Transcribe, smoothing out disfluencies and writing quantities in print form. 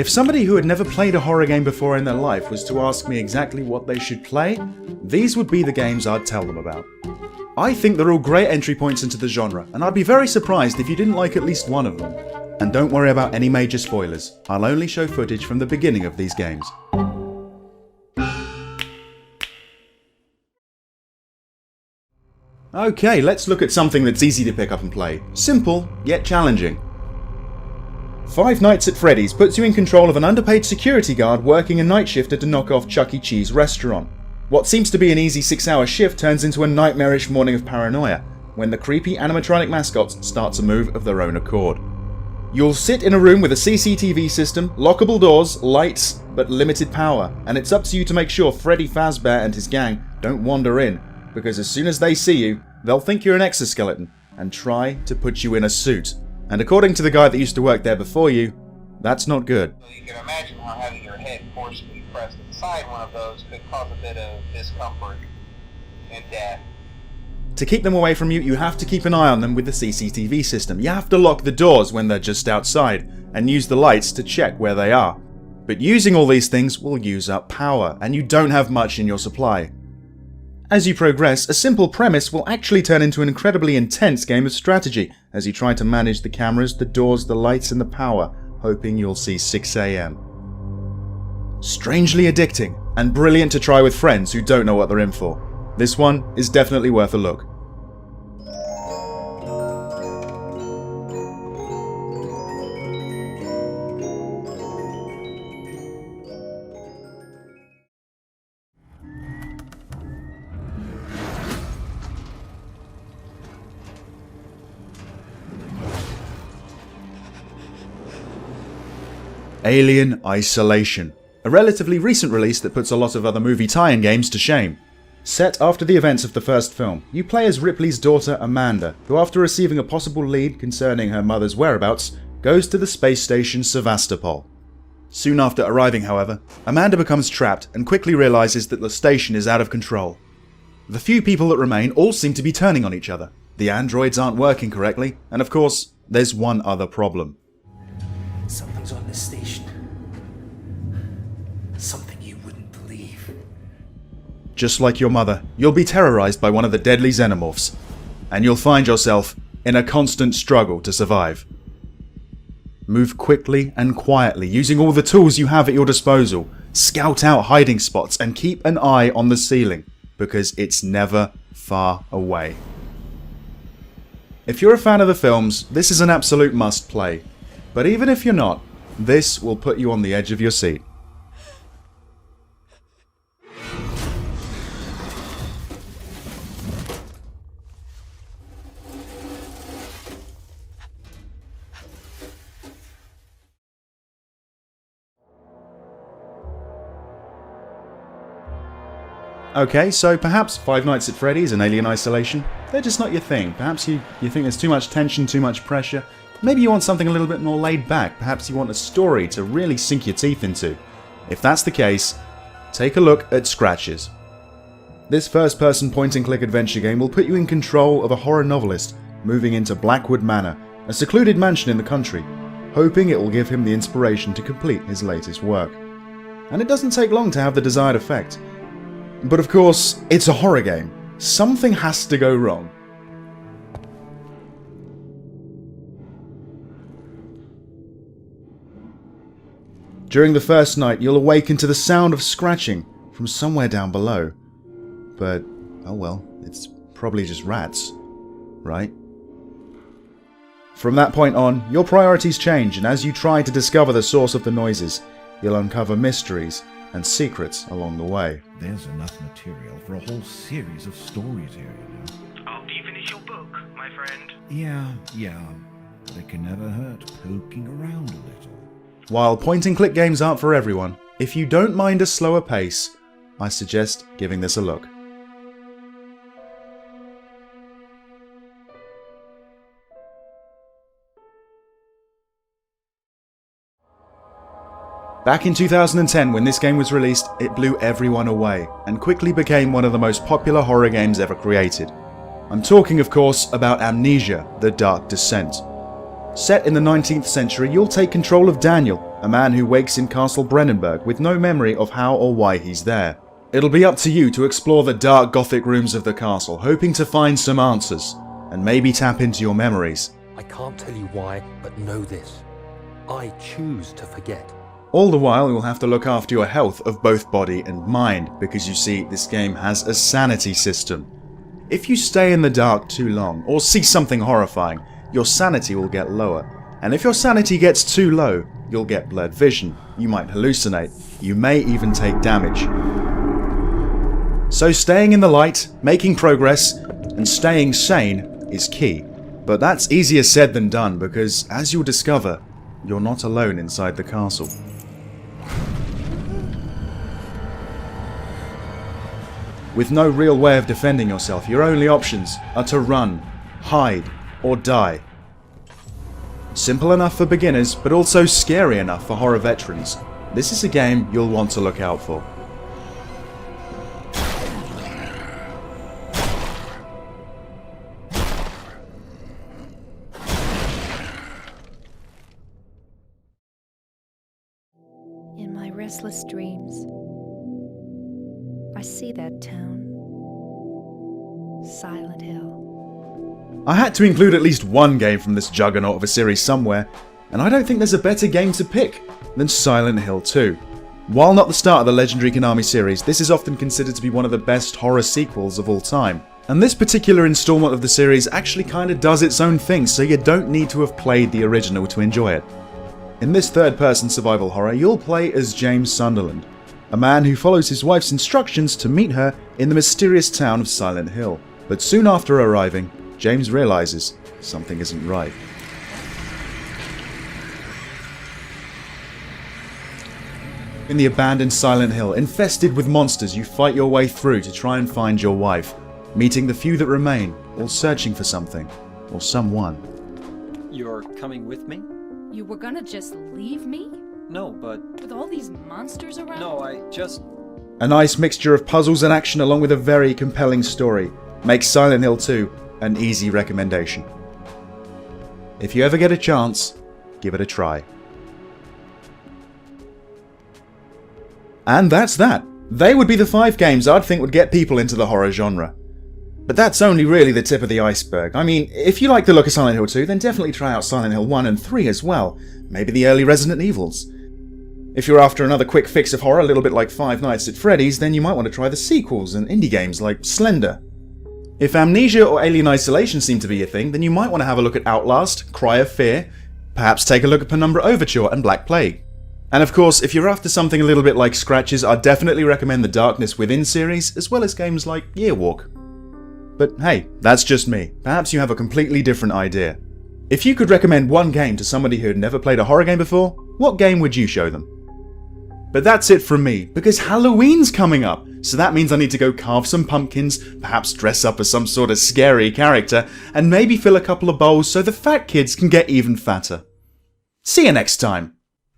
If somebody who had never played a horror game before in their life was to ask me exactly what they should play, these would be the games I'd tell them about. I think they're all great entry points into the genre, and I'd be very surprised if you didn't like at least one of them. And don't worry about any major spoilers, I'll only show footage from the beginning of these games. Okay, let's look at something that's easy to pick up and play. Simple, yet challenging. Five Nights at Freddy's puts you in control of an underpaid security guard working a night shift at a knockoff Chuck E. Cheese restaurant. What seems to be an easy 6-hour shift turns into a nightmarish morning of paranoia when the creepy animatronic mascots start to move of their own accord. You'll sit in a room with a CCTV system, lockable doors, lights, but limited power, and it's up to you to make sure Freddy Fazbear and his gang don't wander in, because as soon as they see you, they'll think you're an exoskeleton and try to put you in a suit. And according to the guy that used to work there before you, that's not good. So you can imagine how having your head forcibly pressed inside one of those could cause a bit of discomfort and death. To keep them away from you, you have to keep an eye on them with the CCTV system. You have to lock the doors when they're just outside, and use the lights to check where they are. But using all these things will use up power, and you don't have much in your supply. As you progress, a simple premise will actually turn into an incredibly intense game of strategy as you try to manage the cameras, the doors, the lights and the power, hoping you'll see 6 AM. Strangely addicting, and brilliant to try with friends who don't know what they're in for. This one is definitely worth a look. Alien Isolation, a relatively recent release that puts a lot of other movie tie-in games to shame. Set after the events of the first film, you play as Ripley's daughter Amanda, who after receiving a possible lead concerning her mother's whereabouts, goes to the space station Sevastopol. Soon after arriving, however, Amanda becomes trapped and quickly realizes that the station is out of control. The few people that remain all seem to be turning on each other. The androids aren't working correctly, and of course, there's one other problem. Something's on this station. Something you wouldn't believe. Just like your mother, you'll be terrorized by one of the deadly xenomorphs, and you'll find yourself in a constant struggle to survive. Move quickly and quietly, using all the tools you have at your disposal. Scout out hiding spots and keep an eye on the ceiling, because it's never far away. If you're a fan of the films, this is an absolute must play. But even if you're not, this will put you on the edge of your seat. Okay, so perhaps Five Nights at Freddy's and Alien Isolation, they're just not your thing. Perhaps you think there's too much tension, too much pressure. Maybe you want something a little bit more laid back. Perhaps you want a story to really sink your teeth into. If that's the case, take a look at Scratches. This first-person point-and-click adventure game will put you in control of a horror novelist moving into Blackwood Manor, a secluded mansion in the country, hoping it will give him the inspiration to complete his latest work. And it doesn't take long to have the desired effect. But of course, it's a horror game. Something has to go wrong. During the first night, you'll awaken to the sound of scratching from somewhere down below. But, oh well, it's probably just rats, right? From that point on, your priorities change, and as you try to discover the source of the noises, you'll uncover mysteries and secrets along the way. There's enough material for a whole series of stories here, you know. Oh, do you finish your book, my friend? Yeah, but it can never hurt poking around a little. While point-and-click games aren't for everyone, if you don't mind a slower pace, I suggest giving this a look. Back in 2010, when this game was released, it blew everyone away, and quickly became one of the most popular horror games ever created. I'm talking, of course, about Amnesia: The Dark Descent. Set in the 19th century, you'll take control of Daniel, a man who wakes in Castle Brennenburg with no memory of how or why he's there. It'll be up to you to explore the dark gothic rooms of the castle, hoping to find some answers, and maybe tap into your memories. I can't tell you why, but know this. I choose to forget. All the while, you'll have to look after your health of both body and mind, because you see, this game has a sanity system. If you stay in the dark too long, or see something horrifying, your sanity will get lower. And if your sanity gets too low, you'll get blurred vision, you might hallucinate, you may even take damage. So staying in the light, making progress, and staying sane is key. But that's easier said than done, because as you'll discover, you're not alone inside the castle. With no real way of defending yourself, your only options are to run, hide, or die. Simple enough for beginners, but also scary enough for horror veterans. This is a game you'll want to look out for. In my restless dreams, I see that town. Silent Hill. I had to include at least one game from this juggernaut of a series somewhere, and I don't think there's a better game to pick than Silent Hill 2. While not the start of the legendary Konami series, this is often considered to be one of the best horror sequels of all time. And this particular installment of the series actually kinda does its own thing, so you don't need to have played the original to enjoy it. In this third-person survival horror, you'll play as James Sunderland, a man who follows his wife's instructions to meet her in the mysterious town of Silent Hill. But soon after arriving, James realizes something isn't right. In the abandoned Silent Hill, infested with monsters, you fight your way through to try and find your wife, meeting the few that remain, all searching for something, or someone. You're coming with me? You were gonna just leave me? No, but... With all these monsters around? No, I just... A nice mixture of puzzles and action along with a very compelling story makes Silent Hill 2 an easy recommendation. If you ever get a chance, give it a try. And that's that. They would be the 5 games I'd think would get people into the horror genre. But that's only really the tip of the iceberg. I mean, if you like the look of Silent Hill 2, then definitely try out Silent Hill 1 and 3 as well. Maybe the early Resident Evils. If you're after another quick fix of horror, a little bit like Five Nights at Freddy's, then you might want to try the sequels and indie games like Slender. If Amnesia or Alien Isolation seem to be your thing, then you might want to have a look at Outlast, Cry of Fear, perhaps take a look at Penumbra Overture and Black Plague. And of course, if you're after something a little bit like Scratches, I'd definitely recommend the Darkness Within series, as well as games like Yearwalk. But hey, that's just me. Perhaps you have a completely different idea. If you could recommend one game to somebody who had never played a horror game before, what game would you show them? But that's it from me, because Halloween's coming up, so that means I need to go carve some pumpkins, perhaps dress up as some sort of scary character, and maybe fill a couple of bowls so the fat kids can get even fatter. See you next time!